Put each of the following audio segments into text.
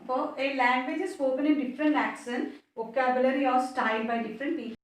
അപ്പോൾ A language is spoken in different accent, vocabulary or style by different people.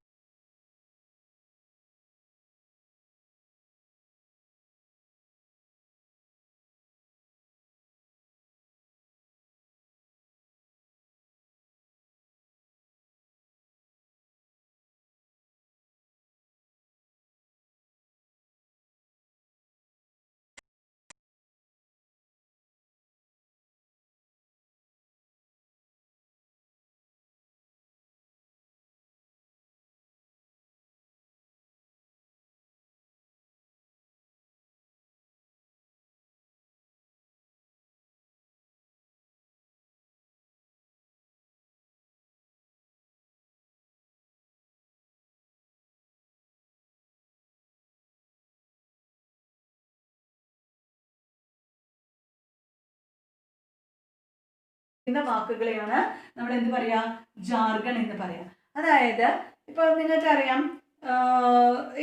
വാക്കുകളെയാണ് നമ്മൾ എന്ത് പറയാ, jargon എന്ന് പറയാം. അതായത് ഇപ്പൊ നിങ്ങൾക്കറിയാം,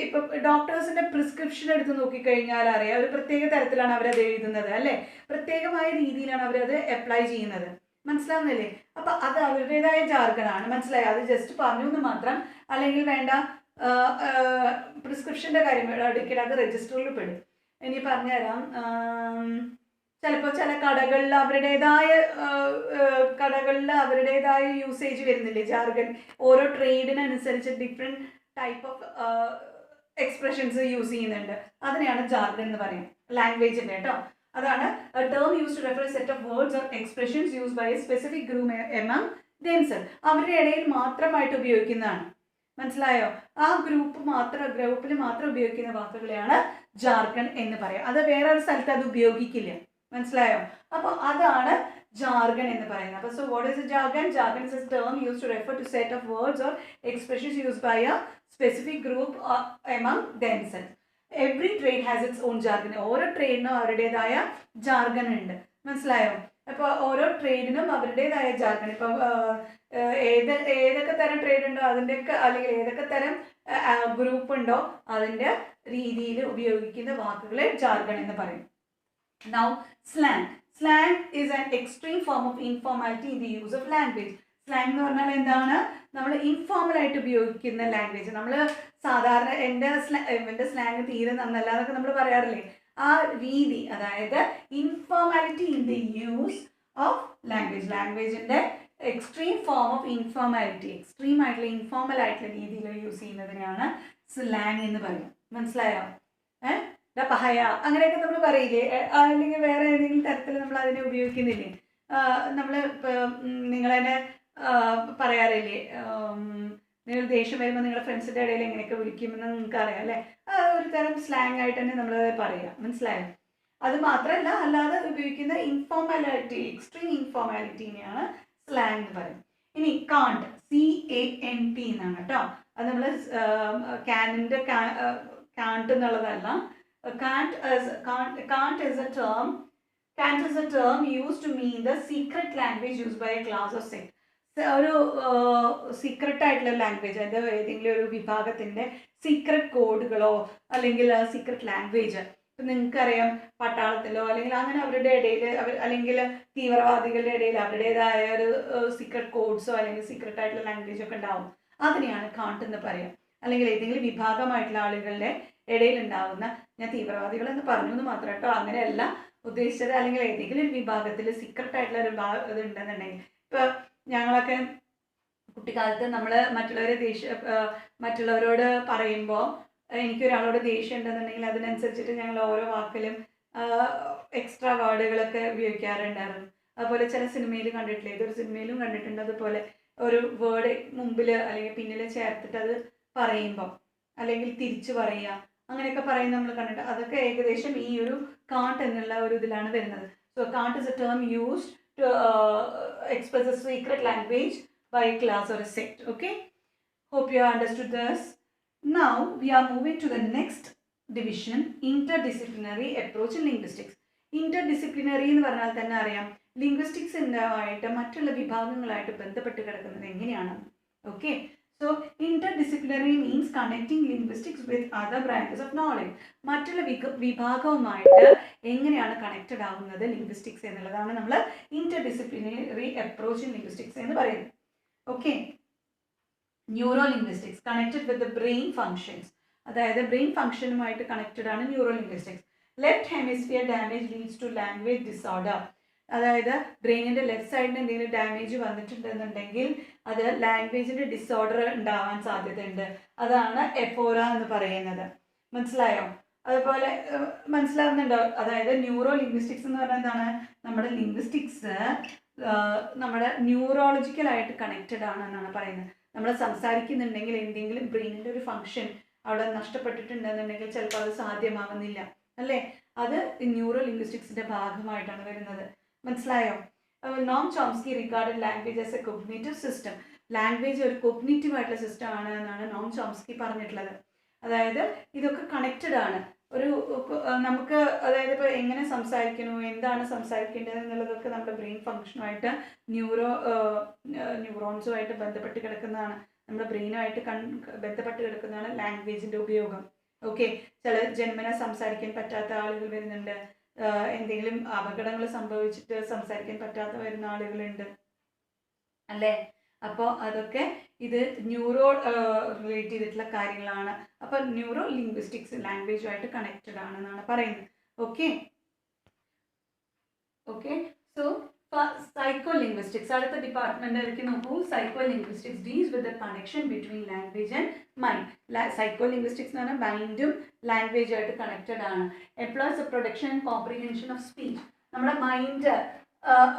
ഇപ്പൊ ഡോക്ടേഴ്സിന്റെ പ്രിസ്ക്രിപ്ഷൻ എടുത്ത് നോക്കിക്കഴിഞ്ഞാൽ അറിയാം, ഒരു പ്രത്യേക തരത്തിലാണ് അവരത് എഴുതുന്നത് അല്ലേ, പ്രത്യേകമായ രീതിയിലാണ് അവരത് അപ്ലൈ ചെയ്യുന്നത്. മനസ്സിലാവുന്നില്ലേ? അപ്പൊ അത് അവരുടേതായ ജാർഗണാണ്. മനസ്സിലായി? അത് ജസ്റ്റ് പറഞ്ഞു എന്ന് മാത്രം. അല്ലെങ്കിൽ വേണ്ട, പ്രിസ്ക്രിപ്ഷന്റെ കാര്യം ഒരിക്കലും അത് രജിസ്റ്ററിൽ പെടും. ഇനി പറഞ്ഞുതരാം. ചിലപ്പോൾ ചില കടകളിൽ അവരുടേതായ യൂസേജ് വരുന്നില്ലേ, ജാർഗൻ. ഓരോ ട്രേഡിനനുസരിച്ച് different type of expressions use ചെയ്യുന്നുണ്ട്. അതിനെയാണ് ജാർഗൻ എന്ന് പറയുന്നത്, ലാംഗ്വേജിൻ്റെ കേട്ടോ. അതാണ് term use to refer set of words or expressions use by a specific group among themselves. അവരുടെ ഇടയിൽ മാത്രമായിട്ട് ഉപയോഗിക്കുന്നതാണ്. മനസ്സിലായോ? ആ ഗ്രൂപ്പിൽ മാത്രം ഉപയോഗിക്കുന്ന വാക്കുകളെയാണ് ജാർഗൺ എന്ന് പറയാം. അത് വേറൊരു സ്ഥലത്ത് അത് ഉപയോഗിക്കില്ല. മനസ്സിലായോ? അപ്പോൾ അതാണ് ജാർഗൺ എന്ന് പറയുന്നത്. അപ്പോൾ so what is jargon? Jargon is a term use to refer to set of words or expressions used by a specific group among themselves. Every trade has its own jargon. ഓരോ ട്രേഡിനും അവരുടേതായ jargon ഉണ്ട്. മനസ്സിലായോ? അപ്പോൾ ഓരോ ട്രേഡിനും അവരുടേതായ jargon. ഇപ്പോൾ ഏതൊക്കെ തരം ട്രേഡ് ഉണ്ടോ അതിൻ്റെയൊക്കെ, അല്ലെങ്കിൽ ഏതൊക്കെ തരം ഗ്രൂപ്പ് ഉണ്ടോ അതിൻ്റെ രീതിയിൽ ഉപയോഗിക്കുന്ന വാക്കുകളെ ജാർഗൺ എന്ന് പറയും. Now, slang. Slang is an extreme form of informality in the use of language. Slang എന്ന് പറഞ്ഞാൽ എന്താണ്? നമ്മൾ ഇൻഫോർമൽ ആയിട്ട് ഉപയോഗിക്കുന്ന ലാംഗ്വേജ്. നമ്മൾ സാധാരണ എൻ്റെ സ്ലാങ് തീരെ നന്നല്ല എന്നൊക്കെ നമ്മൾ പറയാറില്ലേ, ആ രീതി. അതായത് informality in the use of language. ലാംഗ്വേജിൻ്റെ extreme form of informality, extreme ആയിട്ടുള്ള ഇൻഫോർമൽ ആയിട്ടുള്ള രീതിയിൽ യൂസ് ചെയ്യുന്നതിനാണ് സ്ലാങ് എന്ന് പറയും. മനസ്സിലായോ? പഹയ അങ്ങനെയൊക്കെ നമ്മൾ പറയില്ലേ, അല്ലെങ്കിൽ വേറെ ഏതെങ്കിലും തരത്തിൽ നമ്മൾ അതിനെ ഉപയോഗിക്കുന്നില്ലേ? നമ്മൾ നിങ്ങൾ തന്നെ പറയാറില്ലേ, നിങ്ങൾ ദേഷ്യം വരുമ്പോൾ നിങ്ങളുടെ ഫ്രണ്ട്സിൻ്റെ ഇടയിൽ എങ്ങനെയൊക്കെ വിളിക്കുമെന്ന് നിങ്ങൾക്ക് അറിയാം അല്ലേ? ഒരു തരം സ്ലാങ് ആയിട്ട് തന്നെ നമ്മൾ പറയാം. മനസ്സിലായോ? അത് മാത്രമല്ല, അല്ലാതെ ഉപയോഗിക്കുന്ന ഇൻഫോർമാലിറ്റി, എക്സ്ട്രീം ഇൻഫോർമാലിറ്റിനെയാണ് സ്ലാങ് എന്ന് പറയും. ഇനി കാണ്ട്, CANT എന്നാണ് കേട്ടോ. അത് നമ്മൾ ക്യാനിൻ്റെ കാണ്ട് എന്നുള്ളതല്ല. Cant is a term used to mean the secret language used by a class or sect. ഒരു സീക്രട്ട് ആയിട്ടുള്ള ലാംഗ്വേജ്, അത് ഏതെങ്കിലും ഒരു വിഭാഗത്തിൻ്റെ സീക്രട്ട് കോഡുകളോ അല്ലെങ്കിൽ സീക്രട്ട് ലാംഗ്വേജ്. ഇപ്പം നിങ്ങൾക്കറിയാം, പട്ടാളത്തിലോ അല്ലെങ്കിൽ അങ്ങനെ അവരുടെ ഇടയിൽ അല്ലെങ്കിൽ തീവ്രവാദികളുടെ ഇടയിൽ അവരുടേതായ ഒരു സീക്രട്ട് കോഡ്സോ അല്ലെങ്കിൽ സീക്രട്ട് ആയിട്ടുള്ള ലാംഗ്വേജ് ഒക്കെ ഉണ്ടാവും. അതിനെയാണ് കാണ്ട് എന്ന് പറയാം. അല്ലെങ്കിൽ ഏതെങ്കിലും വിഭാഗമായിട്ടുള്ള ആളുകളുടെ ഇടയിൽ ഉണ്ടാവുന്ന, ഞാൻ തീവ്രവാദികൾ എന്ന് പറഞ്ഞു എന്ന് മാത്രം കേട്ടോ, അങ്ങനെയല്ല ഉദ്ദേശിച്ചത്. അല്ലെങ്കിൽ ഏതെങ്കിലും ഒരു വിഭാഗത്തിൽ സീക്രട്ട് ആയിട്ടുള്ള ഒരു ഇത് ഉണ്ടെന്നുണ്ടെങ്കിൽ, ഇപ്പോൾ ഞങ്ങളൊക്കെ കുട്ടിക്കാലത്ത് നമ്മൾ മറ്റുള്ളവരോട് പറയുമ്പോൾ എനിക്കൊരാളോട് ദേഷ്യം ഉണ്ടെന്നുണ്ടെങ്കിൽ അതിനനുസരിച്ചിട്ട് ഞങ്ങൾ ഓരോ വാക്കിലും എക്സ്ട്രാ വേർഡുകളൊക്കെ ഉപയോഗിക്കാറുണ്ടായിരുന്നു. അതുപോലെ ചില സിനിമയിൽ കണ്ടിട്ടില്ലേ, ഏതൊരു സിനിമയിലും കണ്ടിട്ടുണ്ട്, അതുപോലെ ഒരു വേർഡ് മുമ്പിൽ അല്ലെങ്കിൽ പിന്നിൽ ചേർത്തിട്ട് അത് പറയുമ്പം അല്ലെങ്കിൽ തിരിച്ചു പറയുക, അങ്ങനെയൊക്കെ പറയുന്നത് നമ്മൾ കണ്ടിട്ട്, അതൊക്കെ ഏകദേശം ഈ ഒരു കാണ്ട് എന്നുള്ള ഒരു ഇതിലാണ് വരുന്നത്. So cant is a term used to express a secret language by a class or a sect. Okay, hope you understood this. Now we are moving to the next division, interdisciplinary approach in linguistics. Interdisciplinary എന്ന് പറഞ്ഞാൽ തന്നെ അറിയാം, ലിംഗ്വിസ്റ്റിക്സിൻ്റെ ആയിട്ട് മറ്റുള്ള വിഭാഗങ്ങളായിട്ട് ബന്ധപ്പെട്ട് കിടക്കുന്നത് എങ്ങനെയാണ്. Okay, so interdisciplinary means connecting linguistics with other branches of knowledge. മറ്റുള്ള വിഭാഗവുമായിട്ട് എങ്ങനെയാണ് കണക്റ്റഡ് ആവുന്നത് ലിംഗ്വിസ്റ്റിക്സ് എന്നുള്ളതാണ് നമ്മൾ interdisciplinary disciplinary approach in linguistics എന്ന് പറയുന്നത്. Okay, neuro linguistics connected with the brain functions, അതായത് ബ്രെയിൻ ഫങ്ഷനുമായിട്ട് കണക്റ്റഡ് ആണ് neuro linguistics. Left hemisphere damage leads to language disorder, അതായത് ബ്രെയിനിൻ്റെ ലെഫ്റ്റ് സൈഡിന് എന്തെങ്കിലും ഡാമേജ് വന്നിട്ടുണ്ടെന്നുണ്ടെങ്കിൽ അത് ലാംഗ്വേജിൻ്റെ ഡിസോർഡർ ഉണ്ടാവാൻ സാധ്യതയുണ്ട്. അതാണ് എഫോറ എന്ന് പറയുന്നത്. മനസ്സിലായോ? അതുപോലെ മനസ്സിലാവുന്നുണ്ടോ? അതായത് ന്യൂറോ ലിംഗ്വിസ്റ്റിക്സ് എന്ന് പറഞ്ഞാൽ എന്താണ്? നമ്മുടെ ലിംഗ്വിസ്റ്റിക്സ് നമ്മുടെ ന്യൂറോളജിക്കലായിട്ട് കണക്റ്റഡ് ആണെന്നാണ് പറയുന്നത്. നമ്മൾ സംസാരിക്കുന്നുണ്ടെങ്കിൽ എന്തെങ്കിലും ബ്രെയിനിൻ്റെ ഒരു ഫങ്ഷൻ അവിടെ നഷ്ടപ്പെട്ടിട്ടുണ്ടെന്നുണ്ടെങ്കിൽ ചിലപ്പോൾ അത് സാധ്യമാവുന്നില്ല, അല്ലേ? അത് ന്യൂറോ ലിംഗ്വിസ്റ്റിക്സിൻ്റെ ഭാഗമായിട്ടാണ് വരുന്നത്. മനസ്സിലായോ? Noam Chomsky regarded language as a cognitive system, language ഒരു കോഗ്നിറ്റീവ് ആയിട്ടുള്ള സിസ്റ്റം ആണ് എന്നാണ് നോം ചോംസ്കി പറഞ്ഞിട്ടുള്ളത്. അതായത് ഇതൊക്കെ കണക്റ്റഡ് ആണ്. ഒരു നമുക്ക് അതായത് ഇപ്പോൾ എങ്ങനെ സംസാരിക്കണോ, എന്താണ് സംസാരിക്കേണ്ടത് എന്നുള്ളതൊക്കെ നമ്മുടെ ബ്രെയിൻ ഫങ്ഷനുമായിട്ട് ന്യൂറോൺസുമായിട്ട് ബന്ധപ്പെട്ട് കിടക്കുന്നതാണ്, നമ്മുടെ ബ്രെയിനുമായിട്ട് ബന്ധപ്പെട്ട് കിടക്കുന്നതാണ് ലാംഗ്വേജിൻ്റെ ഉപയോഗം. ഓക്കെ, ചില ജന്മന സംസാരിക്കാൻ പറ്റാത്ത ആളുകൾ വരുന്നുണ്ട്, എന്തെങ്കിലും അപകടങ്ങൾ സംഭവിച്ചിട്ട് സംസാരിക്കാൻ പറ്റാത്ത വരുന്ന ആളുകളുണ്ട്, അല്ലേ? അപ്പോൾ അതൊക്കെ ഇത് ന്യൂറോ റിലേറ്റ് ചെയ്തിട്ടുള്ള കാര്യങ്ങളാണ്. അപ്പോൾ ന്യൂറോ ലിംഗ്വിസ്റ്റിക്സ് ലാംഗ്വേജുമായിട്ട് കണക്റ്റഡ് ആണെന്നാണ് പറയുന്നത്. Okay okay so psycho linguistics അടുത്ത ഡിപ്പാർട്ട്മെന്റിലേക്ക് നോക്കൂ. Psycho linguistics deals with the connection between language and mind. Psycho linguistics എന്ന് പറഞ്ഞാൽ മൈൻഡും ലാംഗ്വേജുമായിട്ട് കണക്റ്റഡ് ആണ്. Employs the production and comprehension of speech. നമ്മുടെ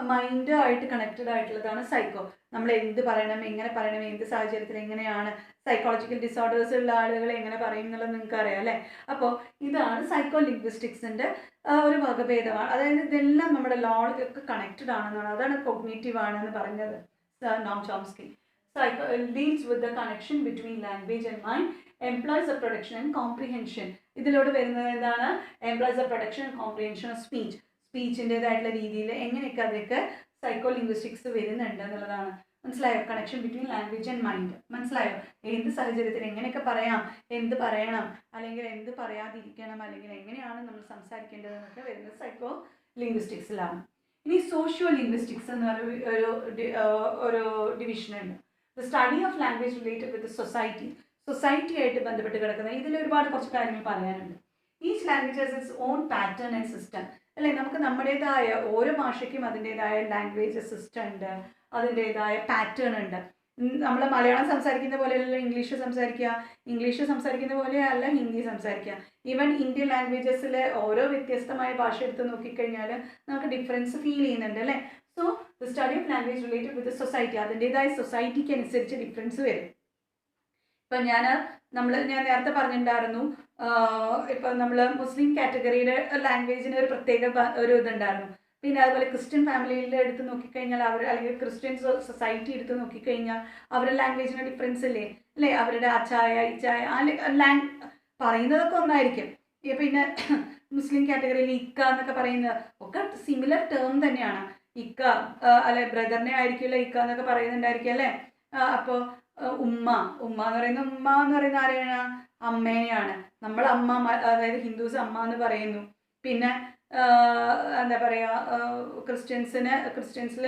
മൈൻഡുമായിട്ട് കണക്റ്റഡ് ആയിട്ടുള്ളതാണ് സൈക്കോ. നമ്മൾ എന്ത് പറയണം, എങ്ങനെ പറയണം, എന്ത് സാഹചര്യത്തിൽ എങ്ങനെയാണ്, സൈക്കോളജിക്കൽ ഡിസോർഡേഴ്സ് ഉള്ള ആളുകൾ എങ്ങനെ പറയും എന്നുള്ളത് നിങ്ങൾക്ക് അറിയാം, അല്ലേ? അപ്പോൾ ഇതാണ് സൈക്കോ ലിംഗ്വിസ്റ്റിക്സിൻ്റെ ഒരു വകഭേദമാണ്. അതായത് ഇതെല്ലാം നമ്മുടെ ലോയൊക്കെ കണക്റ്റഡ് ആണെന്നാണ്, അതാണ് കോഗ്നേറ്റീവ് ആണെന്ന് പറഞ്ഞത് Noam Chomsky. Psycho deals with the connection between language and mind, employs the production and comprehension. ഇതിലൂടെ വരുന്നത് എന്താണ്? Employs the production and comprehension of speech, സ്പീച്ചിൻ്റെതായിട്ടുള്ള രീതിയിൽ എങ്ങനെയൊക്കെ അതൊക്കെ സൈക്കോ ലിംഗ്വിസ്റ്റിക്സ് വരുന്നുണ്ട് എന്നുള്ളതാണ്. മനസ്സിലായോ? Connection between language and mind. മനസ്സിലായോ? ഏത് സാഹചര്യത്തിൽ എങ്ങനെയൊക്കെ പറയാം, എന്ത് പറയണം, അല്ലെങ്കിൽ എന്ത് പറയാതിരിക്കണം, അല്ലെങ്കിൽ എങ്ങനെയാണ് നമ്മൾ സംസാരിക്കേണ്ടതെന്നൊക്കെ വരുന്നത് സൈക്കോ ലിംഗ്വിസ്റ്റിക്സിലാണ്. ഇനി സോഷ്യോ ലിംഗ്വിസ്റ്റിക്സ് എന്ന് പറയുന്ന ഒരു ഡിവിഷനുണ്ട്. The study of language related with society, സൊസൈറ്റിയായിട്ട് ബന്ധപ്പെട്ട് കിടക്കുന്ന ഇതിൽ ഒരുപാട് കുറച്ച് കാര്യങ്ങൾ പറയാനുണ്ട്. Each language has its own pattern and system, അല്ലേ? നമുക്ക് നമ്മുടേതായ ഓരോ ഭാഷയ്ക്കും അതിൻ്റെതായ ലാംഗ്വേജ് സിസ്റ്റം ഉണ്ട്, അതിൻ്റെതായ പാറ്റേൺ ഉണ്ട്. നമ്മൾ മലയാളം സംസാരിക്കുന്ന പോലെയല്ല ഇംഗ്ലീഷ് സംസാരിക്കുക, ഇംഗ്ലീഷ് സംസാരിക്കുന്ന പോലെയല്ല ഹിന്ദി സംസാരിക്കുക. ഈവൻ ഇന്ത്യൻ ലാംഗ്വേജസിലെ ഓരോ വ്യത്യസ്തമായ ഭാഷ എടുത്ത് നോക്കിക്കഴിഞ്ഞാൽ നമുക്ക് ഡിഫറൻസ് ഫീൽ ചെയ്യുന്നുണ്ട്, അല്ലേ? So the study of language related with society, അതിൻ്റെതായ സൊസൈറ്റിക്ക് അനുസരിച്ച് ഡിഫറൻസ് വരും. ഇപ്പം ഞാൻ നേരത്തെ പറഞ്ഞിട്ടുണ്ടായിരുന്നു, ഇപ്പം നമ്മൾ മുസ്ലിം കാറ്റഗറിയുടെ ലാംഗ്വേജിന് ഒരു പ്രത്യേക ഒരു ഇതുണ്ടായിരുന്നു. പിന്നെ അതുപോലെ ക്രിസ്ത്യൻ ഫാമിലിയിൽ എടുത്ത് നോക്കിക്കഴിഞ്ഞാൽ അല്ലെങ്കിൽ ക്രിസ്ത്യൻ സൊസൈറ്റി എടുത്ത് നോക്കിക്കഴിഞ്ഞാൽ അവരുടെ ലാംഗ്വേജിന് ഡിഫറൻസ് ഇല്ലേ? അവരുടെ അച്ചായ ഇച്ചായ പറയുന്നതൊക്കെ ഒന്നായിരിക്കും. പിന്നെ മുസ്ലിം കാറ്റഗറിയിൽ ഇക്ക എന്നൊക്കെ പറയുന്നത് ഒക്കെ സിമിലർ ടേം തന്നെയാണ്. ഇക്ക അല്ലെ ബ്രദറിനെ ആയിരിക്കില്ല ഇക്ക എന്നൊക്കെ പറയുന്നുണ്ടായിരിക്കും, അല്ലേ? അപ്പോൾ ഉമ്മ എന്ന് പറയുന്ന ആരെയാണ്? അമ്മേനെയാണ്. നമ്മൾ അമ്മ, അതായത് ഹിന്ദുസ് അമ്മ എന്ന് പറയുന്നു. പിന്നെ എന്താ പറയുക, ക്രിസ്ത്യൻസിൽ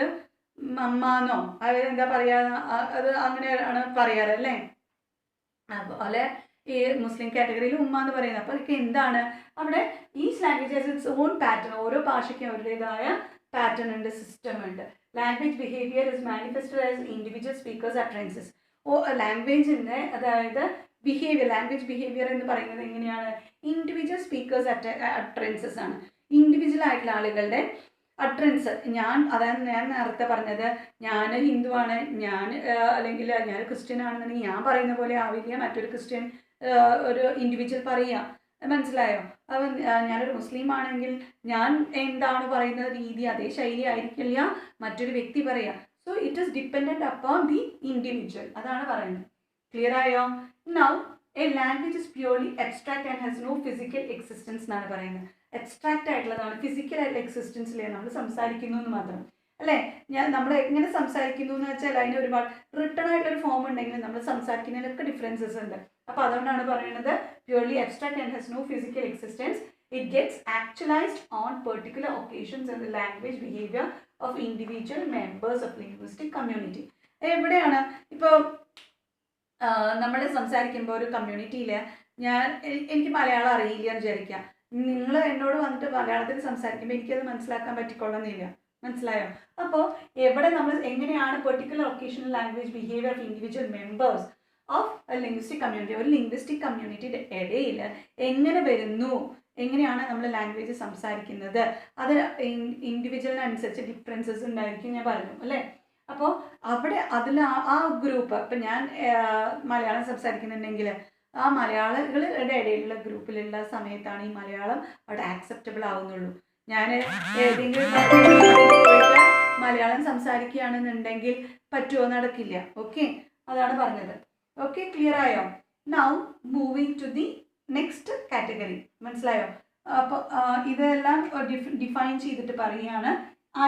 അമ്മന്നോ അതായത് എന്താ പറയുക, അത് അങ്ങനെയാണ് പറയാറ്, അല്ലേ? അതുപോലെ ഈ മുസ്ലിം കാറ്റഗറിയിൽ ഉമ്മ എന്ന് പറയുന്നത്. അപ്പോൾ അതൊക്കെ എന്താണ്? അവിടെ each language has its own pattern, ഓരോ ഭാഷയ്ക്കും അവരുടേതായ പാറ്റേൺ ഉണ്ട്, സിസ്റ്റം ഉണ്ട്. Language behaviour is manifested as individual speakers utterances. ലാംഗ്വേജിൻ്റെ അതായത് ലാംഗ്വേജ് ബിഹേവിയർ എന്ന് പറയുന്നത് എങ്ങനെയാണ്? ഇൻഡിവിജ്വൽ സ്പീക്കേഴ്സ് അട്രൻസസ് ആണ്, ഇൻഡിവിജ്വൽ ആയിട്ടുള്ള ആളുകളുടെ അട്രൻസ്. അതായത് ഞാൻ നേരത്തെ പറഞ്ഞത്, ഞാൻ ഹിന്ദുവാണ്, അല്ലെങ്കിൽ ഞാൻ ക്രിസ്ത്യൻ ആണെന്നുണ്ടെങ്കിൽ ഞാൻ പറയുന്ന പോലെ ആവില്ല മറ്റൊരു ക്രിസ്ത്യൻ ഒരു ഇൻഡിവിജ്വൽ പറയുക. മനസ്സിലായോ? അപ്പം ഞാനൊരു മുസ്ലിം ആണെങ്കിൽ ഞാൻ എന്താണ് പറയുന്ന രീതി അതേ ശൈലി ആയിരിക്കില്ല മറ്റൊരു വ്യക്തി പറയുക. So it is dependent upon the individual, അതാണ് പറയുന്നത്. ക്ലിയർ ആയോ? Now a language is purely abstract and has no physical existence എന്നാണ് പറയുന്നത്. അബ്സ്ട്രാക്റ്റ് ആയിട്ടുള്ളതാണ്, ഫിസിക്കൽ ആയിട്ടുള്ള എക്സിസ്റ്റൻസിലാണ് നമ്മൾ സംസാരിക്കുന്നു എന്ന് മാത്രം, അല്ലേ? നമ്മൾ എങ്ങനെ സംസാരിക്കുന്നു എന്ന് വെച്ചാൽ അതിന് ഒരുപാട് റിട്ടേൺ ആയിട്ടൊരു ഫോം ഉണ്ടെങ്കിലും നമ്മൾ സംസാരിക്കുന്നതിലൊക്കെ ഡിഫറൻസസ് ഉണ്ട്. അപ്പോൾ അതുകൊണ്ടാണ് പറയുന്നത് purely abstract and has no physical existence. It gets actualized on particular occasions and the language behavior of individual members of linguistic community. എവിടെയാണ് ഇപ്പോൾ നമ്മൾ സംസാരിക്കുമ്പോൾ ഒരു കമ്മ്യൂണിറ്റിയിൽ എനിക്ക് മലയാളം അറിയില്ല എന്ന് വിചാരിക്കുക. നിങ്ങൾ എന്നോട് വന്നിട്ട് മലയാളത്തിൽ സംസാരിക്കുമ്പോൾ എനിക്കത് മനസ്സിലാക്കാൻ പറ്റിക്കൊള്ളുന്നില്ല. മനസ്സിലായോ? അപ്പോൾ എവിടെ നമ്മൾ എങ്ങനെയാണ് particular occasional language behaviour of individual members of linguistic community, ഒരു ലിംഗ്വിസ്റ്റിക് കമ്മ്യൂണിറ്റിയുടെ ഇടയിൽ എങ്ങനെ വരുന്നു, എങ്ങനെയാണ് നമ്മൾ ലാംഗ്വേജ് സംസാരിക്കുന്നത്, അത് ഇൻഡിവിജ്വലിനനുസരിച്ച് ഡിഫറൻസസ് ഉണ്ടായിരിക്കും ഞാൻ പറഞ്ഞു അല്ലേ. അപ്പോൾ അവിടെ അതിൽ ആ ഗ്രൂപ്പ്, ഇപ്പം ഞാൻ മലയാളം സംസാരിക്കുന്നുണ്ടെങ്കിൽ ആ മലയാളികളുടെ ഇടയിലുള്ള ഗ്രൂപ്പിലുള്ള സമയത്താണ് ഈ മലയാളം അവിടെ ആക്സെപ്റ്റബിൾ ആവുന്നുള്ളൂ. ഞാൻ ഏതെങ്കിലും മലയാളം സംസാരിക്കുകയാണെന്നുണ്ടെങ്കിൽ പറ്റുമോ? നടക്കില്ല. ഓക്കെ, അതാണ് പറഞ്ഞത്. ഓക്കെ, ക്ലിയർ ആയോ? Now moving to the next category. മനസ്സിലായോ? അപ്പോൾ ഇതെല്ലാം ഡിഫൈൻ ചെയ്തിട്ട് പറയുകയാണ്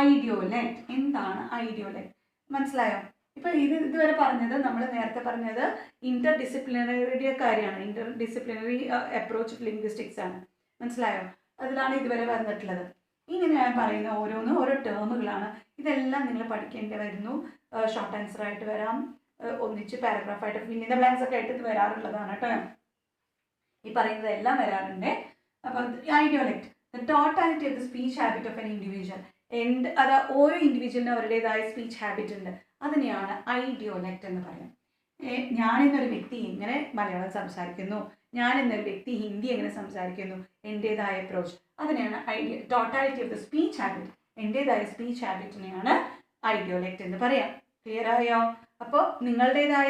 ഐഡിയോലെക്ട്. എന്താണ് ഐഡിയോലെക്ട്? മനസ്സിലായോ? ഇപ്പം ഇതുവരെ പറഞ്ഞത് നമ്മൾ നേരത്തെ പറഞ്ഞത് ഇന്റർ ഡിസിപ്ലിനറിയുടെ കാര്യമാണ്. Inter disciplinary approach of linguistics ആണ്. മനസ്സിലായോ? അതിലാണ് ഇതുവരെ വന്നിട്ടുള്ളത്. ഇങ്ങനെ ഞാൻ പറയുന്ന ഓരോന്നും ഓരോ ടേമുകളാണ്. ഇതെല്ലാം നിങ്ങൾ പഠിക്കേണ്ടി വരുന്നു. ഷോർട്ട് ആൻസർ ആയിട്ട് വരാം, ഒന്നിച്ച് പാരഗ്രാഫായിട്ട് ഫിൽ ഇൻ ദ ബ്ലാങ്ക്സ് ഒക്കെ ആയിട്ട് ഇത് വരാറുള്ളതാണ് കേട്ടോ. ഈ പറയുന്നതെല്ലാം വരാറുണ്ട്. അപ്പോൾ idiolect, the totality of the speech habit of an individual. അത് ഓരോ ഇൻഡിവിജ്വലിനും അവരുടേതായ സ്പീച്ച് ഹാബിറ്റ് ഉണ്ട്. അതിനെയാണ് ഐഡിയോലെക്ട് എന്ന് പറയാം. ഞാനെന്നൊരു വ്യക്തി എങ്ങനെ മലയാളം സംസാരിക്കുന്നു, ഞാനെന്നൊരു വ്യക്തി ഹിന്ദി എങ്ങനെ സംസാരിക്കുന്നു, എൻ്റേതായ അപ്രോച്ച്, അതിനെയാണ് totality of the speech habit. എൻ്റേതായ സ്പീച്ച് ഹാബിറ്റിനെയാണ് ഐഡിയോലെക്ട് എന്ന് പറയാം. ക്ലിയർ ആയോ? അപ്പോൾ നിങ്ങളുടേതായ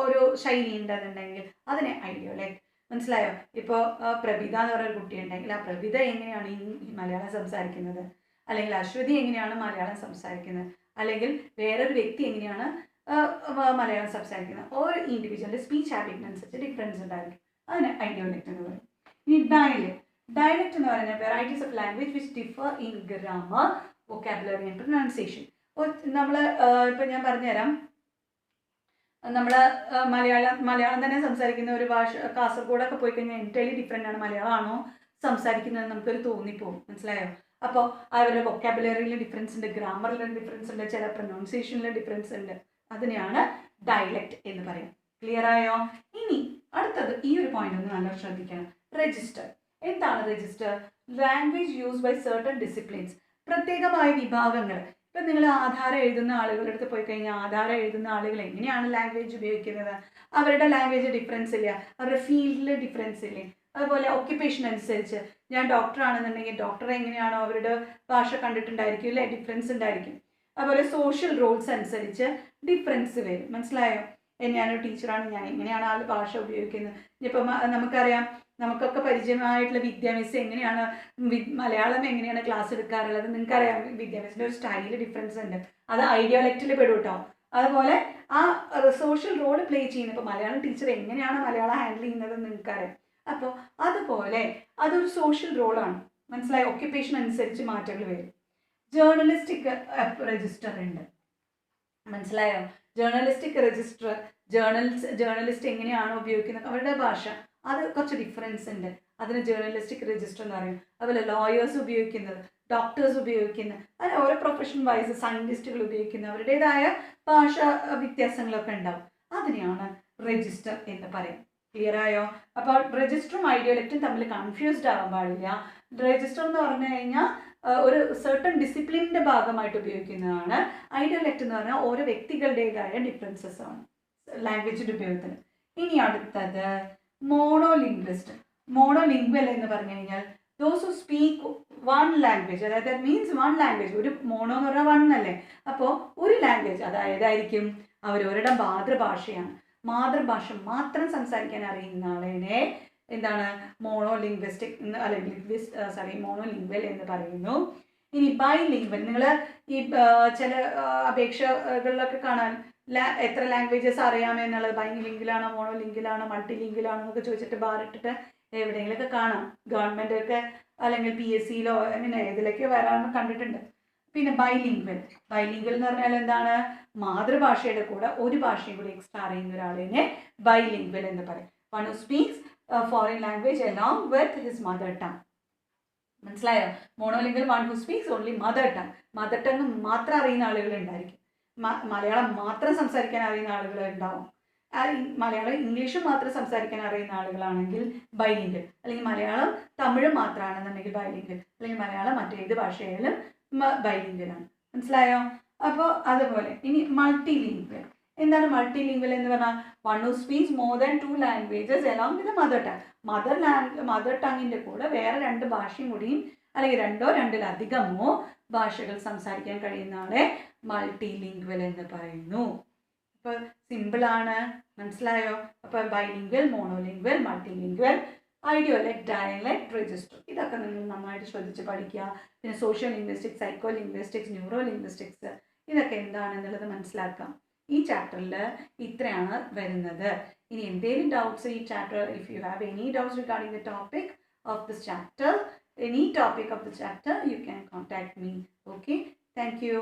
ഒരു ശൈലി ഉണ്ടെന്നുണ്ടെങ്കിൽ അതിനെ ഐഡിയോലെക്ട്. മനസ്സിലായോ? ഇപ്പോൾ പ്രഭിത എന്ന് പറയുന്ന കുട്ടി ഉണ്ടെങ്കിൽ ആ പ്രഭിത എങ്ങനെയാണ് ഈ മലയാളം സംസാരിക്കുന്നത്, അല്ലെങ്കിൽ അശ്വതി എങ്ങനെയാണ് മലയാളം സംസാരിക്കുന്നത്, അല്ലെങ്കിൽ വേറൊരു വ്യക്തി എങ്ങനെയാണ് മലയാളം സംസാരിക്കുന്നത്. ഓരോ ഇൻഡിവിജ്വലിൻ്റെ സ്പീച്ച് ഹാബിറ്റിനനുസരിച്ച് ഡിഫറൻസ് ഉണ്ടായിരിക്കും. അതിന് ഐഡിയോലെക്ട് എന്ന് പറയും. ഇനി ഡയലക്ട് എന്ന് പറയുന്നത് varieties of language which differ in grammar, vocabulary and pronunciation. നമ്മൾ ഇപ്പം ഞാൻ പറഞ്ഞുതരാം. നമ്മൾ മലയാളം തന്നെ സംസാരിക്കുന്ന ഒരു ഭാഷ കാസർഗോഡൊക്കെ പോയി കഴിഞ്ഞാൽ എൻ്റലി ഡിഫറെൻ്റ് ആണ്. മലയാളമാണോ സംസാരിക്കുന്നത് നമുക്കൊരു തോന്നിപ്പോവും. മനസ്സിലായോ? അപ്പോൾ അവരുടെ വൊക്കാബുലറിയിൽ ഡിഫറൻസ് ഉണ്ട്, ഗ്രാമറിൽ ഡിഫറൻസ് ഉണ്ട്, ചില പ്രൊനൗൺസിയേഷനിൽ ഡിഫറൻസ് ഉണ്ട്. അതിനെയാണ് ഡയലക്ട് എന്ന് പറയാം. ക്ലിയർ ആയോ? ഇനി അടുത്തത് ഈ ഒരു പോയിന്റ് ഒന്ന് നല്ല ശ്രദ്ധിക്കണം. രജിസ്റ്റർ. എന്താണ് register? Language use by certain disciplines. പ്രത്യേകമായ വിഭാഗങ്ങൾ. ഇപ്പം നിങ്ങൾ ആധാരം എഴുതുന്ന ആളുകളുടെ അടുത്ത് പോയി കഴിഞ്ഞാൽ ആധാരം എഴുതുന്ന ആളുകൾ എങ്ങനെയാണ് ലാംഗ്വേജ് ഉപയോഗിക്കുന്നത്? അവരുടെ ലാംഗ്വേജ് ഡിഫറൻസ് ഇല്ല, അവരുടെ ഫീൽഡിൽ ഡിഫറൻസ് ഇല്ലേ? അതുപോലെ ഒക്യുപ്പേഷൻ അനുസരിച്ച്, ഞാൻ ഡോക്ടർ ആണെന്നുണ്ടെങ്കിൽ ഡോക്ടർ എങ്ങനെയാണോ അവരുടെ ഭാഷ കണ്ടിട്ടുണ്ടായിരിക്കും അല്ലേ, ഡിഫറൻസ് ഉണ്ടായിരിക്കും. അതുപോലെ സോഷ്യൽ റോൾസ് അനുസരിച്ച് ഡിഫറൻസ് വരും. മനസ്സിലായോ? ഞാനൊരു ടീച്ചറാണ്, ഞാൻ എങ്ങനെയാണ് ആ ഭാഷ ഉപയോഗിക്കുന്നത്. ഇപ്പം നമുക്കറിയാം, നമുക്കൊക്കെ പരിചയമായിട്ടുള്ള വിദ്യാഭ്യാസം എങ്ങനെയാണ്, മലയാളം എങ്ങനെയാണ് ക്ലാസ് എടുക്കാറുള്ളത് നിങ്ങൾക്കറിയാം. വിദ്യാഭ്യാസത്തിൻ്റെ ഒരു സ്റ്റൈൽ ഡിഫറൻസ് ഉണ്ട്, അത് ഐഡിയോലെക്റ്റിൽ പെടും കേട്ടോ. അതുപോലെ ആ സോഷ്യൽ റോൾ പ്ലേ ചെയ്യുന്നത്, ഇപ്പോൾ മലയാളം ടീച്ചർ എങ്ങനെയാണ് മലയാളം ഹാൻഡിൽ ചെയ്യുന്നത് നിങ്ങൾക്കറിയാം. അപ്പോൾ അതുപോലെ അതൊരു സോഷ്യൽ റോളാണ്. മനസ്സിലായോ? ഒക്യുപ്പേഷൻ അനുസരിച്ച് മാറ്റങ്ങൾ വരും. ജേർണലിസ്റ്റിക് രജിസ്റ്റർ ഉണ്ട്. മനസ്സിലായോ? ജേർണലിസ്റ്റിക് രജിസ്റ്റർ, ജേർണലിസ്റ്റ് എങ്ങനെയാണോ ഉപയോഗിക്കുന്നത് അവരുടെ ഭാഷ, അത് കുറച്ച് ഡിഫറൻസ് ഉണ്ട്. അതിന് ജേർണലിസ്റ്റിക് രജിസ്റ്റർ എന്ന് പറയും. അതുപോലെ ലോയേഴ്സ് ഉപയോഗിക്കുന്നത്, ഡോക്ടേഴ്സ് ഉപയോഗിക്കുന്നത്, അങ്ങനെ ഓരോ പ്രൊഫഷൻ വൈസ് സയൻറ്റിസ്റ്റുകൾ ഉപയോഗിക്കുന്ന അവരുടേതായ ഭാഷ വ്യത്യാസങ്ങളൊക്കെ ഉണ്ടാവും. അതിനെയാണ് രജിസ്റ്റർ എന്ന് പറയും. ക്ലിയർ ആയോ? അപ്പോൾ രജിസ്റ്ററും ഐഡിയോലെക്റ്റും തമ്മിൽ കൺഫ്യൂസ്ഡ് ആവാൻ പാടില്ല. രജിസ്റ്റർ എന്ന് പറഞ്ഞു കഴിഞ്ഞാൽ ഒരു സർട്ടൺ ഡിസിപ്ലിൻ്റെ ഭാഗമായിട്ട് ഉപയോഗിക്കുന്നതാണ്. ഐഡിയോലെക്റ്റ് എന്ന് പറഞ്ഞാൽ ഓരോ വ്യക്തികളുടേതായ ഡിഫറൻസസ് ആണ് ലാംഗ്വേജിൻ്റെ ഉപയോഗത്തിന്. ഇനി അടുത്തത് മോണോലിംഗ്വിസ്റ്റ്. മോണോലിംഗ്വൽ എന്ന് പറഞ്ഞു കഴിഞ്ഞാൽ those who speak one language, അതായത് മീൻസ് വൺ ലാംഗ്വേജ്. ഒരു മോണോ എന്ന് പറഞ്ഞാൽ വൺ അല്ലേ, അപ്പോൾ ഒരു ലാംഗ്വേജ്, അതായതായിരിക്കും അവരവരുടെ മാതൃഭാഷ മാത്രം സംസാരിക്കാൻ അറിയുന്ന ആളിനെ എന്താണ് മോണോലിംഗ്വിസ്റ്റിക് അല്ലെങ്കിൽ മോണോലിംഗ്വൽ എന്ന് പറയുന്നു. ഇനി ബൈലിംഗ്വൽ, നിങ്ങൾ ഈ ചില അപേക്ഷകളിലൊക്കെ കാണാൻ എത്ര ലാംഗ്വേജസ് അറിയാമെന്നുള്ളത്, ബൈലിംഗ്വലാണോ മോണോലിംഗ്വലാണോ മൾട്ടിലിംഗ്വലാണോ എന്നൊക്കെ ചോദിച്ചിട്ട് ബാറിട്ടിട്ട് എവിടെയെങ്കിലുമൊക്കെ കാണാം. ഗവൺമെൻറ്റൊക്കെ അല്ലെങ്കിൽ PSCയിലോ അങ്ങനെ ഇതിലൊക്കെ വരാൻ കണ്ടിട്ടുണ്ട്. പിന്നെ ബൈലിംഗ്വൽ എന്ന് പറഞ്ഞാൽ എന്താണ്? മാതൃഭാഷയുടെ കൂടെ ഒരു ഭാഷയും കൂടി എക്സ്ട്രാ അറിയുന്ന ഒരാളിനെ ബൈലിംഗ്വൽ എന്ന് പറയും. One who speaks foreign language along with his mother tongue. മനസ്സിലായോ? Monolingual one who speaks only mother tongue. Mother tongue മാത്രം അറിയുന്ന ആളുകൾ ഉണ്ടായിരിക്കും. മലയാളം മാത്രം സംസാരിക്കാൻ അറിയുന്ന ആളുകൾ ഉണ്ടാവും. മലയാളം ഇംഗ്ലീഷും മാത്രം സംസാരിക്കാൻ അറിയുന്ന ആളുകളാണെങ്കിൽ ബൈലിംഗൽ, അല്ലെങ്കിൽ മലയാളം തമിഴും മാത്രമാണെന്നുണ്ടെങ്കിൽ ബൈലിംഗൽ, അല്ലെങ്കിൽ മലയാളം മറ്റേത് ഭാഷയായാലും ബൈലിംഗലാണ്. മനസ്സിലായോ? അപ്പോൾ അതുപോലെ ഇനി മൾട്ടി ലിംഗ്വൽ. എന്താണ് മൾട്ടി ലിംഗ്വൽ എന്ന് പറഞ്ഞാൽ? One who speaks more than 2 languages along with mother tongue. Mother ടങ്ങിൻ്റെ കൂടെ വേറെ 2 ഭാഷയും കൂടിയും, അല്ലെങ്കിൽ 2-2-ലധികമോ ഭാഷകൾ സംസാരിക്കാൻ കഴിയുന്ന ആളെ മൾട്ടി ലിംഗ്വൽ എന്ന് പറയുന്നു. അപ്പോൾ സിമ്പിളാണ്, മനസ്സിലായോ? അപ്പോൾ ബൈലിംഗ്വൽ, മോണോലിംഗ്വൽ, മൾട്ടി ലിംഗ്വൽ, ഐഡിയോലെക്ട്, ഡയലെക്ട്, രജിസ്റ്റർ, ഇതൊക്കെ നിങ്ങൾ നന്നായിട്ട് ശ്രദ്ധിച്ച് പഠിക്കുക. പിന്നെ social linguistics, psycho linguistics, neuro linguistics, ഇതൊക്കെ എന്താണെന്നുള്ളത് മനസ്സിലാക്കാം. ഈ ചാപ്റ്ററിൽ ഇത്രയാണ് വരുന്നത്. ഇനി എന്തെങ്കിലും ഡൗട്ട്സ് ഈ chapter, if you have any doubts regarding the topic of this chapter, any topic of the chapter, you can contact me. Okay, thank you.